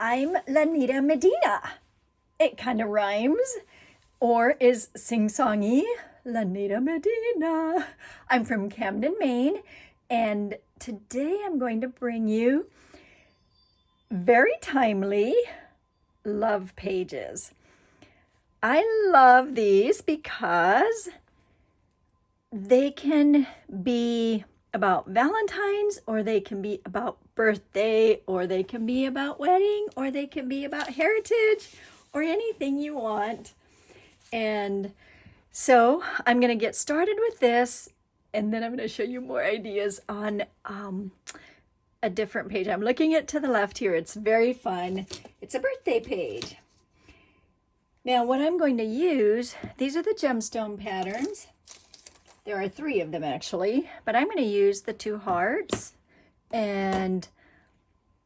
I'm Lanita Medina. It kind of rhymes or is sing-songy. Lanita Medina. I'm from Camden, Maine, and today I'm going to bring you very timely love pages. I love these because they can be about Valentine's, or they can be about birthday, or they can be about wedding, or they can be about heritage, or anything you want. And so I'm going to get started with this, and then I'm going to show you more ideas on a different page. I'm looking at to the left here. It's very fun. It's a birthday page. Now what I'm going to use, these are the gemstone patterns. There are 3 of them actually, but I'm going to use the 2 hearts, and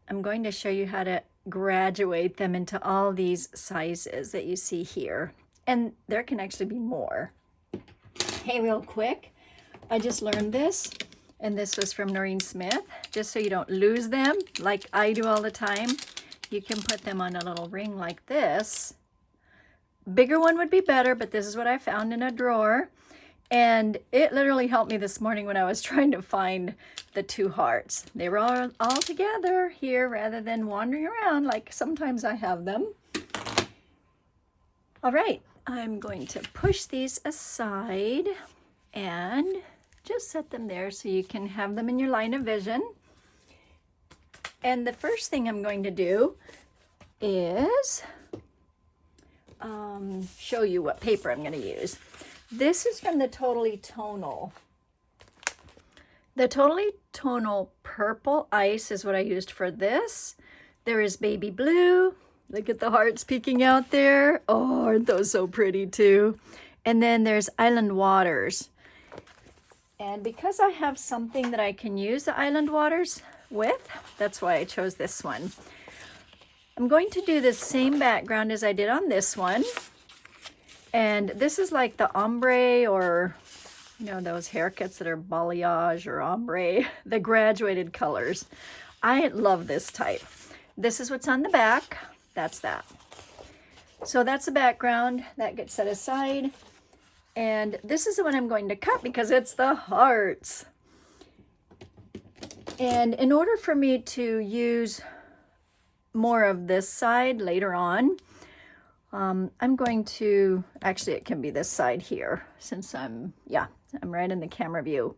I'm going to show you how to graduate them into all these sizes that you see here. And there can actually be more. Hey, real quick, I just learned this, and this was from Noreen Smith, just so you don't lose them like I do all the time. You can put them on a little ring like this. Bigger one would be better, but this is what I found in a drawer. And it literally helped me this morning when I was trying to find the 2 hearts. They were all together here rather than wandering around like sometimes I have them. All right, I'm going to push these aside and just set them there so you can have them in your line of vision. And the first thing I'm going to do is show you what paper I'm going to use. This is from the Totally Tonal. The Totally Tonal Purple Ice is what I used for this. There is Baby Blue. Look at the hearts peeking out there. Oh, aren't those so pretty too? And then there's Island Waters. And because I have something that I can use the Island Waters with, that's why I chose this one. I'm going to do the same background as I did on this one. And this is like the ombre, or, you know, those haircuts that are balayage or ombre, the graduated colors. I love this type. This is what's on the back. That's that. So that's the background. That gets set aside. And this is the one I'm going to cut because it's the hearts. And in order for me to use more of this side later on, I'm going to, actually it can be this side here since I'm right in the camera view.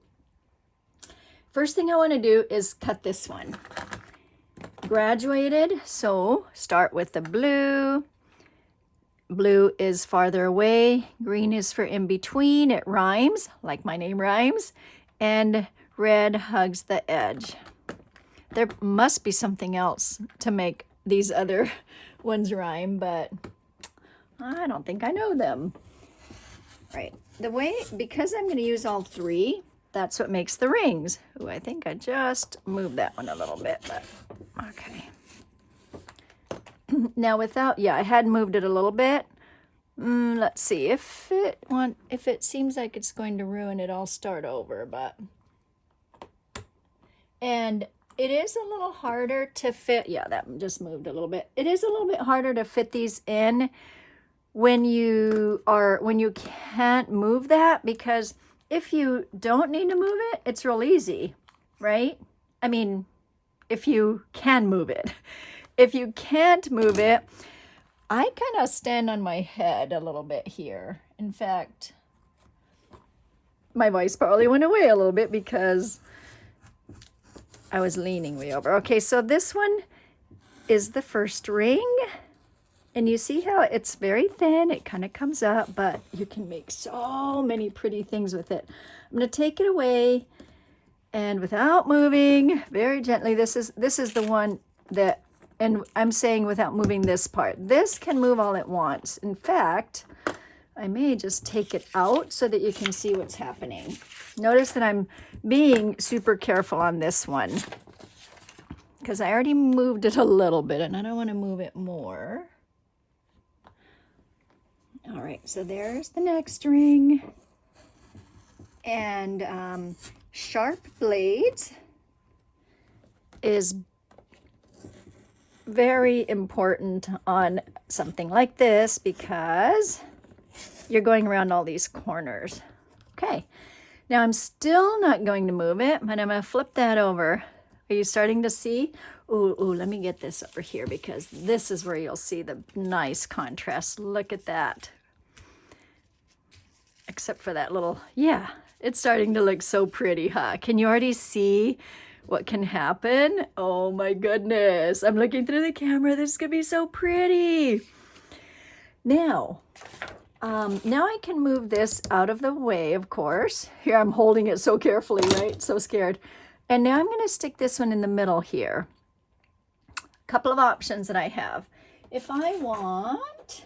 First thing I want to do is cut this one. Graduated, so start with the blue. Blue is farther away, green is for in between, it rhymes, like my name rhymes, and red hugs the edge. There must be something else to make these other ones rhyme, but I don't think I know them. Right, because I'm going to use all 3, that's what makes the rings. Ooh, I think I just moved that one a little bit, but okay. Now I had moved it a little bit. Let's see if it seems like it's going to ruin it, I'll start over, but. And it is a little harder to fit. Yeah, that just moved a little bit. It is a little bit harder to fit these in when you can't move that, because if you don't need to move it, it's real easy, right? I mean, if you can move it. If you can't move it, I kind of stand on my head a little bit here. In fact, my voice probably went away a little bit because I was leaning way over. Okay, so this one is the first ring. And you see how it's very thin, it kind of comes up, but you can make so many pretty things with it. I'm going to take it away, and without moving, very gently, this is the one that, and I'm saying without moving this part. This can move all at once. In fact, I may just take it out so that you can see what's happening. Notice that I'm being super careful on this one because I already moved it a little bit and I don't want to move it more. All right, so there's the next ring. And Sharp Blades is very important on something like this because you're going around all these corners. Okay, now I'm still not going to move it, but I'm going to flip that over. Are you starting to see? Ooh, let me get this over here because this is where you'll see the nice contrast. Look at that. Except for that little, yeah, it's starting to look so pretty, huh? Can you already see what can happen? Oh my goodness. I'm looking through the camera. This is going to be so pretty. Now I can move this out of the way, of course. Here, I'm holding it so carefully, right? So scared. And now I'm going to stick this one in the middle here. A couple of options that I have. If I want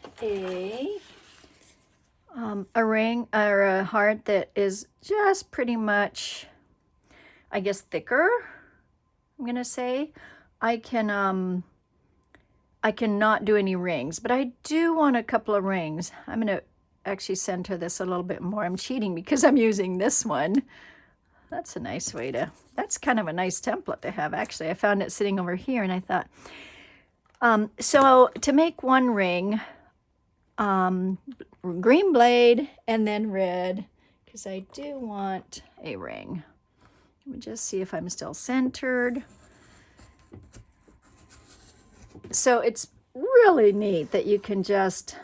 a ring or a heart that is just pretty much, I guess, thicker, I'm going to say, I cannot do any rings, but I do want a couple of rings. I'm going to actually center this a little bit more. I'm cheating because I'm using this one. That's a nice way to, that's kind of a nice template to have, actually. I found it sitting over here, and I thought, so to make one ring, green blade and then red, because I do want a ring. Let me just see if I'm still centered. So it's really neat that you can just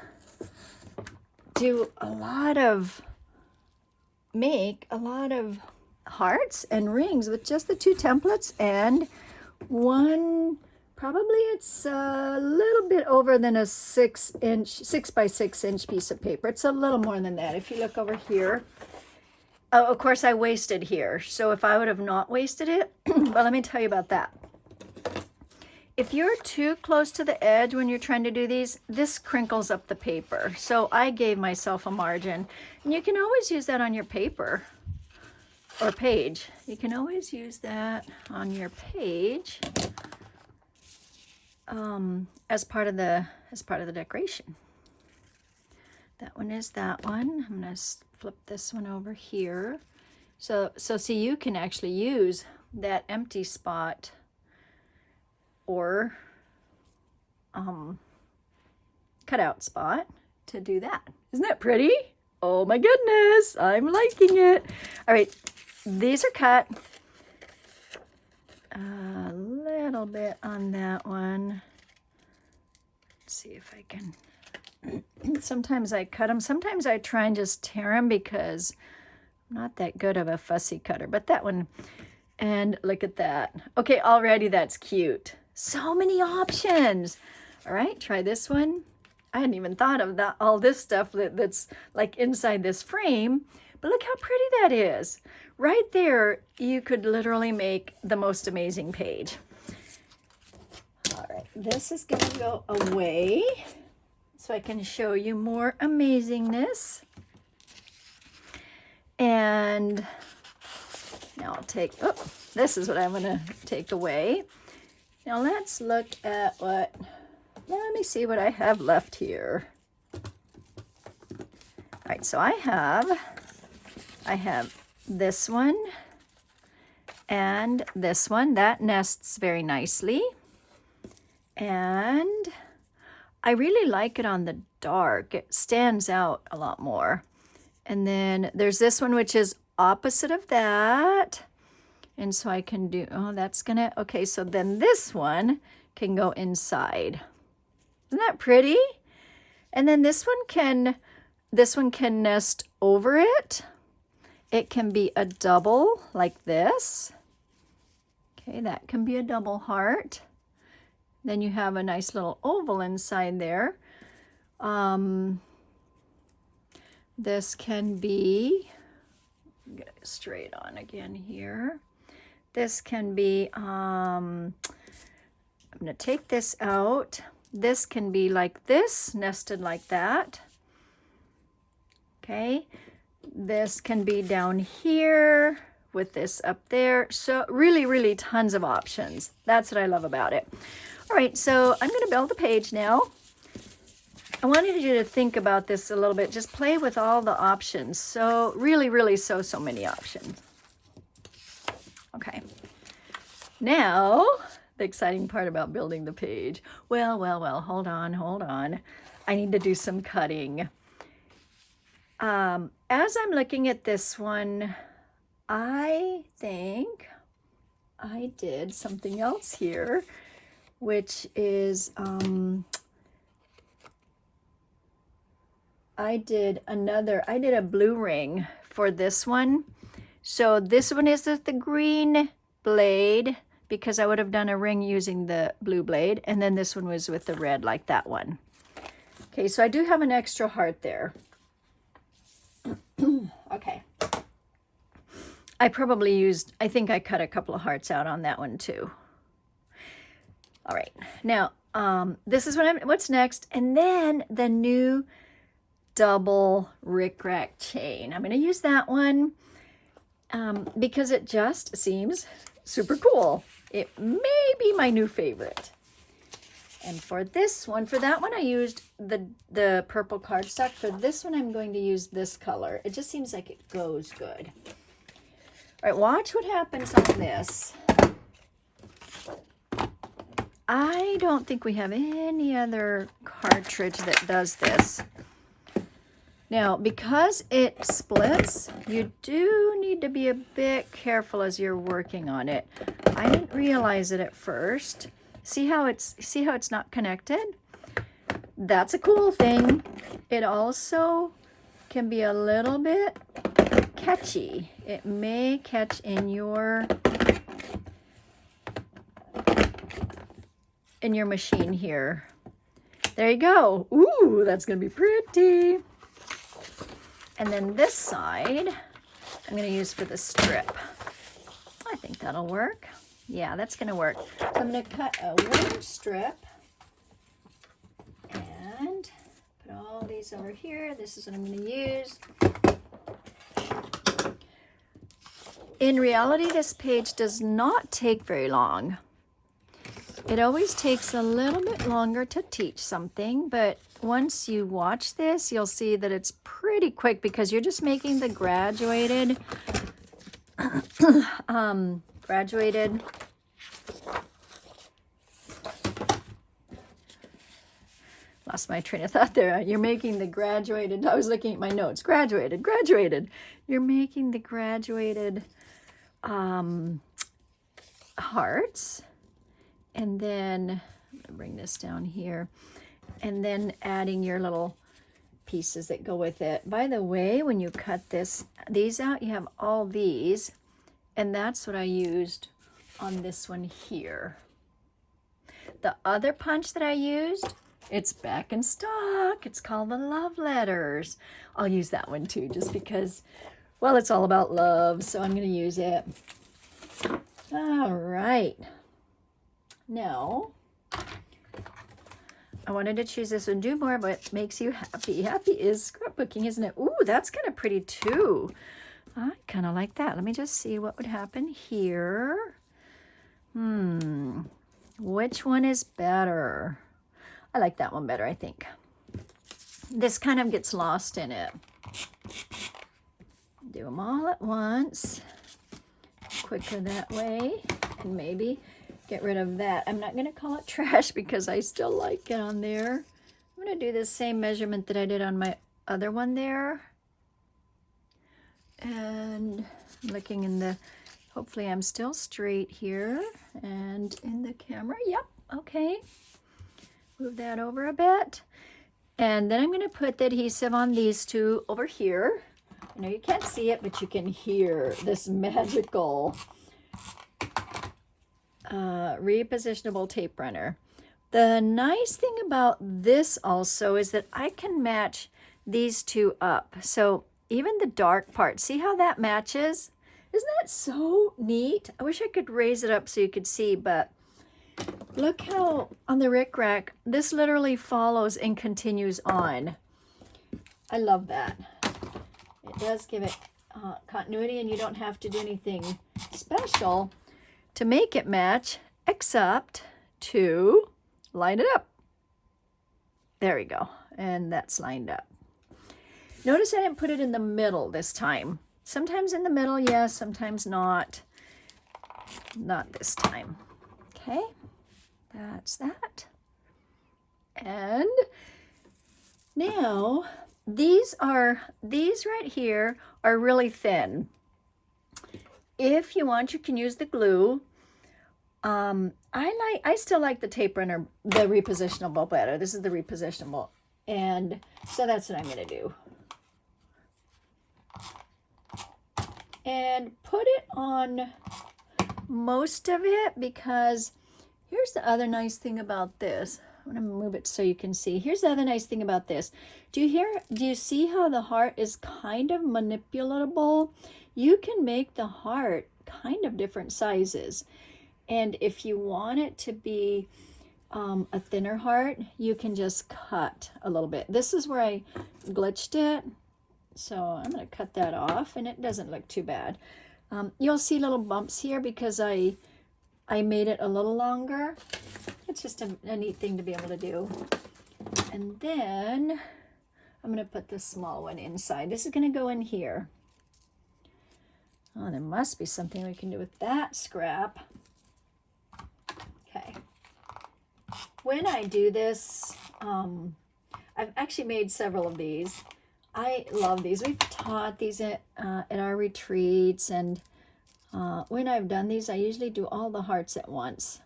make a lot of hearts and rings with just the two templates and one, probably it's a little bit over than a 6 by 6 inch piece of paper. It's a little more than that. If you look over here, oh, of course I wasted here. So if I would have not wasted it, well, let me tell you about that. If you're too close to the edge when you're trying to do these, this crinkles up the paper. So I gave myself a margin, and you can always use that on your paper or page. You can always use that on your page as part of the decoration. That one is that one. I'm gonna flip this one over here. So see, you can actually use that empty spot or cutout spot to do that. Isn't that pretty? Oh my goodness, I'm liking it. All right, these are cut. A little bit on that one. Let's see if I can. Sometimes I cut them. Sometimes I try and just tear them because I'm not that good of a fussy cutter. But that one, and look at that. Okay, already that's cute. So many options. All right, try this one. I hadn't even thought of that, all this stuff that's like inside this frame, but look how pretty that is. Right there, you could literally make the most amazing page. All right, this is gonna go away so I can show you more amazingness. And now I'll take, oh, this is what I'm gonna take away. Now let's look at what, let me see what I have left here. All right, so I have this one and this one. That nests very nicely. And I really like it on the dark. It stands out a lot more. And then there's this one, which is opposite of that. And so I can do, oh, that's gonna, okay, so then this one can go inside. Isn't that pretty? And then this one can nest over it. It can be a double like this. Okay, that can be a double heart. Then you have a nice little oval inside there. This can be, get it straight on again here. This can be, I'm gonna take this out. This can be like this, nested like that. Okay, this can be down here with this up there. So really, really tons of options. That's what I love about it. All right, so I'm gonna build the page now. I wanted you to think about this a little bit. Just play with all the options. So really, really so many options. Okay. Now, the exciting part about building the page. Well, hold on. I need to do some cutting. As I'm looking at this one, I think I did something else here, which is, I did a blue ring for this one. So this one is with the green blade, because I would have done a ring using the blue blade, and then this one was with the red, like that one. Okay, so I do have an extra heart there. Okay. I think I cut a couple of hearts out on that one too. All right, now this is what's next, and then the new double RickRack chain. I'm going to use that one because it just seems super cool. It may be my new favorite. And for that one I used the purple cardstock. For this one I'm going to use this color. It just seems like it goes good. All right, watch what happens on this. I don't think we have any other cartridge that does this. Now, because it splits, you do need to be a bit careful as you're working on it. I didn't realize it at first. See how it's not connected? That's a cool thing. It also can be a little bit catchy. It may catch in your machine here. There you go. Ooh, that's gonna be pretty. And then this side, I'm going to use for the strip. I think that'll work. Yeah, that's going to work. So I'm going to cut a wooden strip and put all these over here. This is what I'm going to use. In reality, this page does not take very long. It always takes a little bit longer to teach something, but once you watch this, you'll see that it's pretty quick because you're just making the graduated, lost my train of thought there. You're making the graduated, I was looking at my notes, graduated. You're making the graduated hearts. And then, I'm gonna bring this down here, and then adding your little pieces that go with it. By the way, when you cut these out, you have all these, and that's what I used on this one here. The other punch that I used, it's back in stock. It's called the Love Letters. I'll use that one too, just because, well, it's all about love, so I'm gonna use it. All right. Now, I wanted to choose this one. Do more, but makes you happy. Happy is scrapbooking, isn't it? Ooh, that's kind of pretty too. I kind of like that. Let me just see what would happen here. Which one is better? I like that one better, I think. This kind of gets lost in it. Do them all at once. Quicker that way. And maybe get rid of that. I'm not going to call it trash because I still like it on there. I'm going to do the same measurement that I did on my other one there. And I'm looking in the, hopefully I'm still straight here. And in the camera, yep, okay. Move that over a bit. And then I'm going to put the adhesive on these two over here. I know you can't see it, but you can hear this magical repositionable tape runner. The nice thing about this also is that I can match these two up. So even the dark part, see how that matches? Isn't that so neat? I wish I could raise it up so you could see, but look how on the RickRack, this literally follows and continues on. I love that. It does give it continuity, and you don't have to do anything special to make it match, except to line it up. There we go. And that's lined up. Notice I didn't put it in the middle this time. Sometimes in the middle, yes, sometimes not. Not this time. Okay. that's that. And now these right here are really thin. If you want, you can use the glue. I still like the tape runner, the repositionable better. This is the repositionable. And so that's what I'm going to do. And put it on most of it, because here's the other nice thing about this. I'm going to move it so you can see. Here's the other nice thing about this. Do you see how the heart is kind of manipulatable? You can make the heart kind of different sizes. And if you want it to be a thinner heart, you can just cut a little bit. This is where I glitched it. So I'm going to cut that off, and it doesn't look too bad. You'll see little bumps here because I made it a little longer. It's just a neat thing to be able to do. And then I'm going to put the small one inside. This is going to go in here. Oh, there must be something we can do with that scrap. Okay. When I do this, I've actually made several of these. I love these. We've taught these at our retreats, and when I've done these, I usually do all the hearts at once.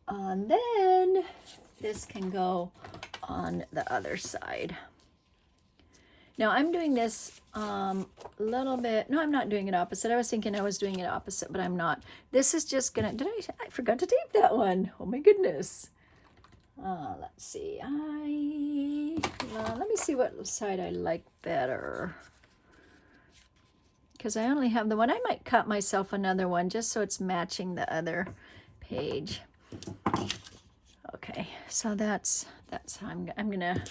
And then this can go on the other side. Now I'm doing this a little bit. No, I'm not doing it opposite. I was thinking I was doing it opposite, but I'm not. This is just gonna. I forgot to tape that one. Oh my goodness. Let's see. Let me see what side I like better. Because I only have the one. I might cut myself another one just so it's matching the other page. Okay, so that's how I'm gonna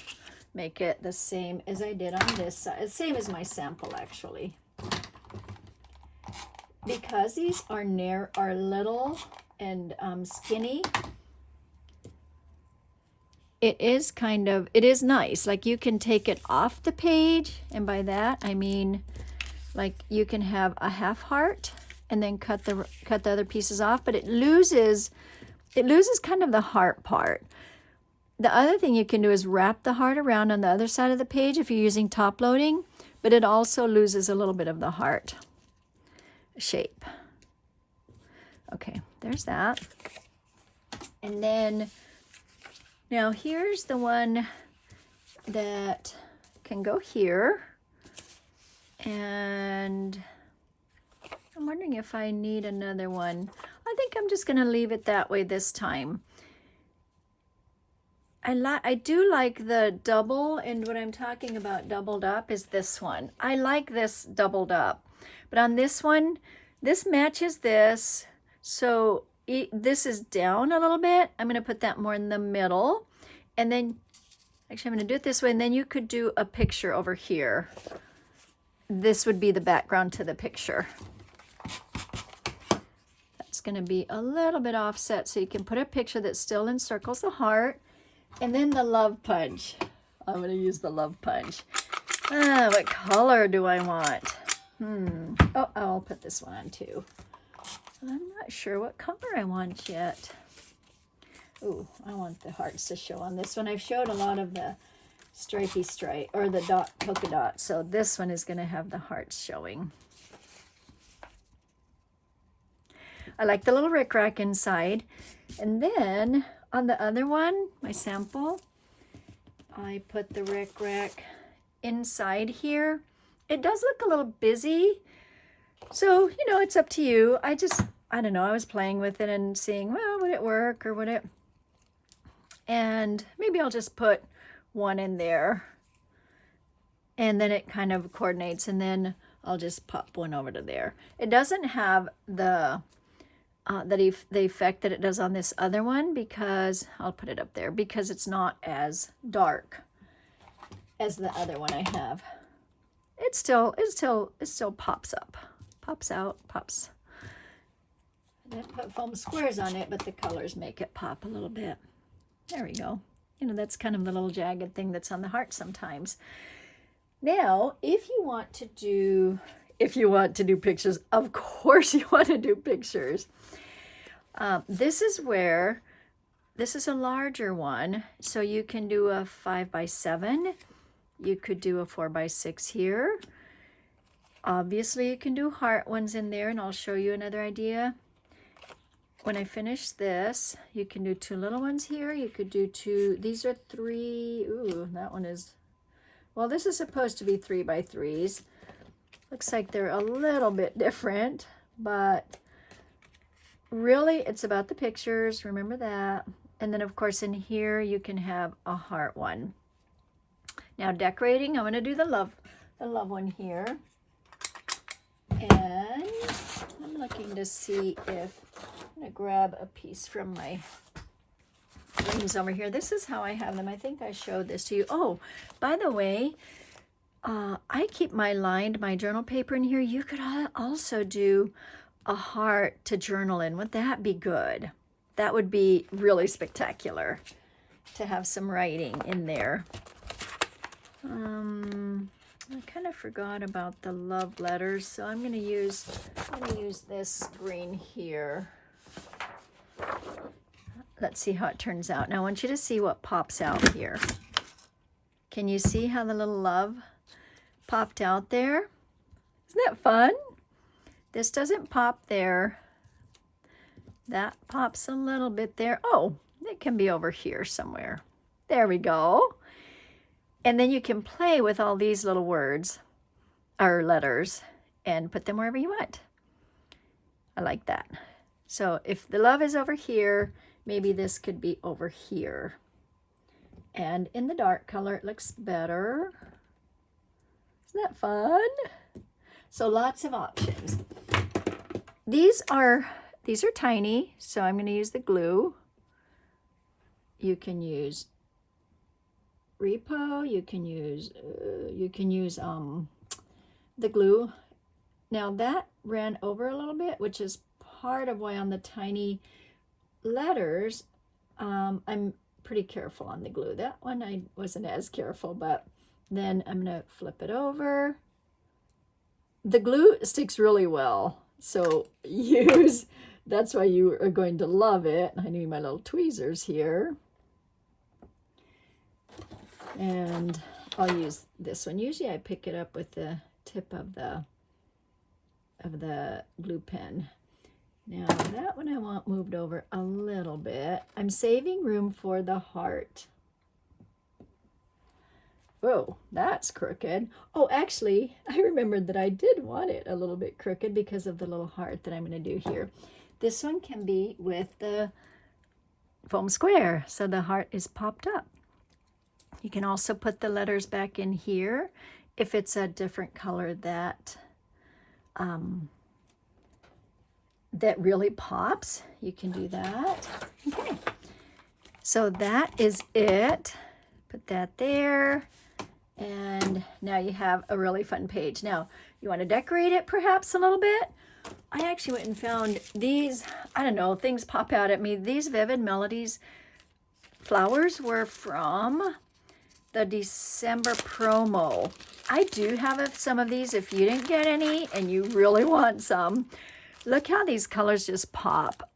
make it the same as I did on this side. Same as my sample, actually. Because these are little and skinny, it is nice. Like, you can take it off the page, and by that I mean, like, you can have a half heart and then cut the other pieces off, but it loses kind of the heart part. The other thing you can do is wrap the heart around on the other side of the page if you're using top loading, but it also loses a little bit of the heart shape. Okay, there's that. And then now here's the one that can go here. And I'm wondering if I need another one. I think I'm just going to leave it that way this time. I do like the double, and what I'm talking about doubled up is this one. I like this doubled up. But on this one, this matches this. So this is down a little bit. I'm going to put that more in the middle. And then, actually, I'm going to do it this way. And then you could do a picture over here. This would be the background to the picture. That's going to be a little bit offset, so you can put a picture that still encircles the heart. And then the love punch. I'm going to use the love punch. What color do I want? Oh, I'll put this one on too. I'm not sure what color I want yet. Ooh, I want the hearts to show on this one. I've showed a lot of the stripy stripe, or the polka dot. So this one is going to have the hearts showing. I like the little rickrack inside. And then on the other one, my sample, I put the rickrack inside here. It does look a little busy. So, you know, it's up to you. I don't know, I was playing with it and seeing, well, would it work or would it? And maybe I'll just put one in there. And then it kind of coordinates, and then I'll just pop one over to there. It doesn't have the effect that it does on this other one, because I'll put it up there, because it's not as dark as the other one I have. It still pops up, pops out, pops. I didn't put foam squares on it, but the colors make it pop a little bit. There we go. You know, that's kind of the little jagged thing that's on the heart sometimes. Now, if you want to do pictures, of course you want to do pictures. This is where this is a larger one, so you can do a 5x7. You could do a 4x6 here. Obviously, you can do heart ones in there, and I'll show you another idea. When I finish this, you can do 2 little ones here. You could do 2, these are 3, ooh, that one is, well, this is supposed to be 3x3s. Looks like they're a little bit different, but really it's about the pictures, remember that. And then of course in here you can have a heart one. Now decorating, I'm going to do the love one here. And I'm looking to see if I'm going to grab a piece from my rings over here. This is how I have them. I think I showed this to you. Oh, by the way, I keep my journal paper in here. You could also do a heart to journal in. Would that be good? That would be really spectacular to have some writing in there. I kind of forgot about the love letters, so I'm going to use this green here. Let's see how it turns out. Now I want you to see what pops out here. Can you see how the little love popped out there? Isn't that fun? This doesn't pop there. That pops a little bit there. Oh, it can be over here somewhere. There we go. And then you can play with all these little words or letters and put them wherever you want. I like that. So if the love is over here, maybe this could be over here. And in the dark color, it looks better. Isn't that fun? So lots of options. These are tiny, so I'm going to use the glue. You can use Repo, you can use the glue. Now that ran over a little bit, which is part of why on the tiny letters I'm pretty careful on the glue. That one I wasn't as careful, but then I'm gonna flip it over. The glue sticks really well, so that's why you are going to love it. I need my little tweezers here. And I'll use this one. Usually I pick it up with the tip of the glue pen. Now that one I want moved over a little bit. I'm saving room for the heart. Oh, that's crooked. Oh, actually, I remembered that I did want it a little bit crooked because of the little heart that I'm going to do here. This one can be with the foam square, so the heart is popped up. You can also put the letters back in here if it's a different color that that really pops. You can do that. Okay, so that is it. Put that there, and now you have a really fun page. Now you want to decorate it perhaps a little bit. I actually went and found these, I don't know, things pop out at me. These Vivid Melodies flowers were from the December promo. I do have some of these if you didn't get any and you really want some. Look how these colors just pop.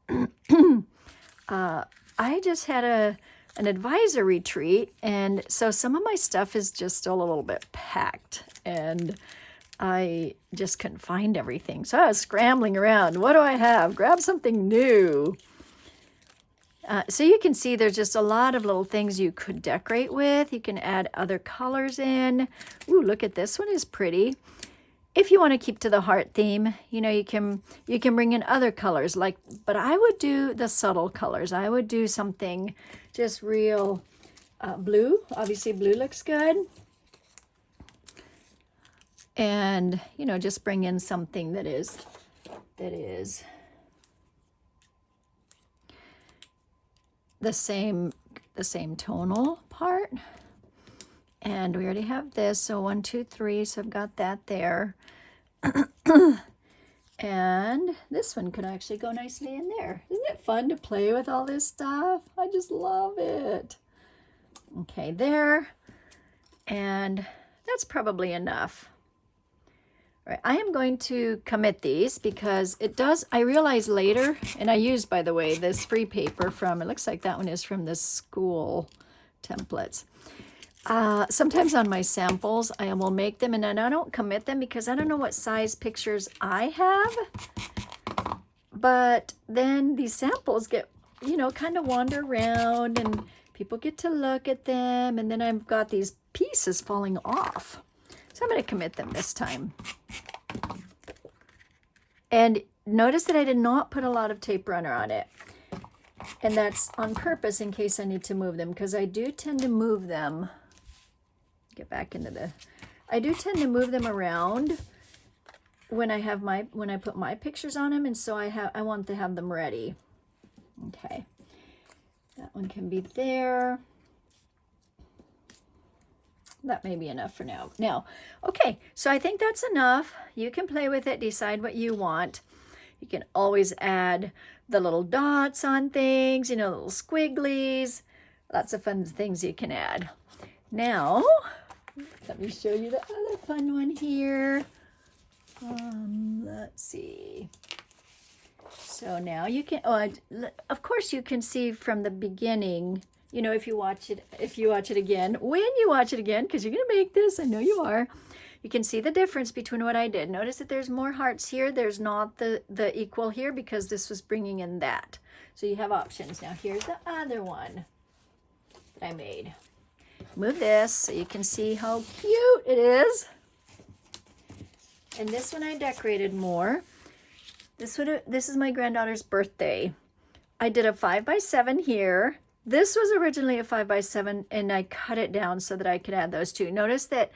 I just had an advisor retreat, and so some of my stuff is just still a little bit packed, and I just couldn't find everything. So I was scrambling around. What do I have? Grab something new. So you can see there's just a lot of little things you could decorate with. You can add other colors in. Ooh, look at this one is pretty. If you want to keep to the heart theme, you know, you can bring in other colors, but I would do the subtle colors. I would do something just real blue. Obviously blue looks good. And, you know, just bring in something that is the same tonal part. And we already have this, so 1, 2, 3, so I've got that there. And this one could actually go nicely in there. Isn't it fun to play with all this stuff? I just love it. Okay, there. And that's probably enough. All right, I am going to commit these because it does, I realized later, and I used, by the way, this free paper from, it looks like that one is from the school templates. Sometimes on my samples, I will make them and then I don't commit them because I don't know what size pictures I have. But then these samples get, you know, kind of wander around and people get to look at them. And then I've got these pieces falling off. So I'm going to commit them this time. And notice that I did not put a lot of tape runner on it. And that's on purpose in case I need to move them, because I do tend to move them. Get back into the, I do tend to move them around when I have my, when I put my pictures on them. And so I want to have them ready. Okay. That one can be there. That may be enough for now. Now, okay, so I think that's enough. You can play with it, decide what you want. You can always add the little dots on things, you know, little squigglies. Lots of fun things you can add. Now, let me show you the other fun one here. Let's see. So now you can, of course you can see from the beginning, you know, if you watch it again, when you watch it again, because you're going to make this, I know you are, you can see the difference between what I did. Notice that there's more hearts here. There's not the equal here because this was bringing in that. So you have options. Now here's the other one that I made. Move this so you can see how cute it is. And this one I decorated more. This is my granddaughter's birthday. I did a 5x7 here. This was originally a 5x7 and I cut it down so that I could add those two. Notice that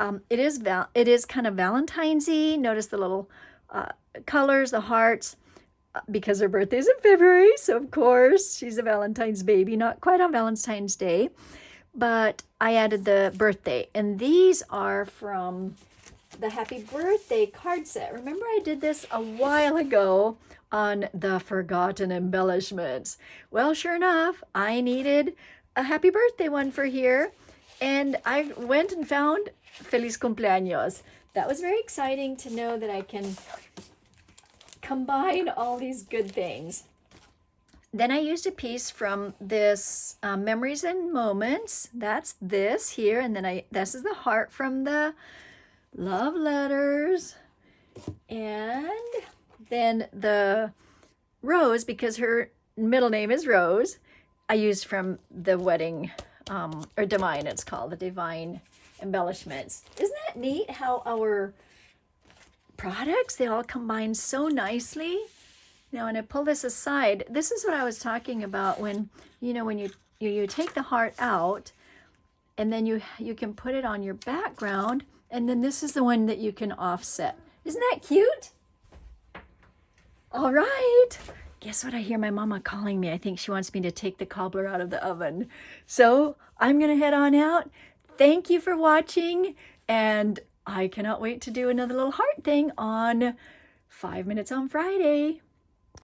it is kind of Valentine's-y. Notice the little colors, the hearts, because her birthday's in February. So of course she's a Valentine's baby, not quite on Valentine's Day, but I added the birthday. And these are from the happy birthday card set. Remember I did this a while ago on the forgotten embellishments. Well, sure enough, I needed a happy birthday one for here. And I went and found Feliz Cumpleaños. That was very exciting to know that I can combine all these good things. Then I used a piece from this Memories and Moments. That's this here. And then this is the heart from the love letters. And then the Rose, because her middle name is Rose, I used from the wedding, or Divine, it's called, the Divine Embellishments. Isn't that neat how our products, they all combine so nicely? Now, when I pull this aside, this is what I was talking about when, you know, when you take the heart out and then you can put it on your background, and then this is the one that you can offset. Isn't that cute? All right. Guess what? I hear my mama calling me. I think she wants me to take the cobbler out of the oven. So I'm going to head on out. Thank you for watching. And I cannot wait to do another little heart thing on 5 Minutes on Friday.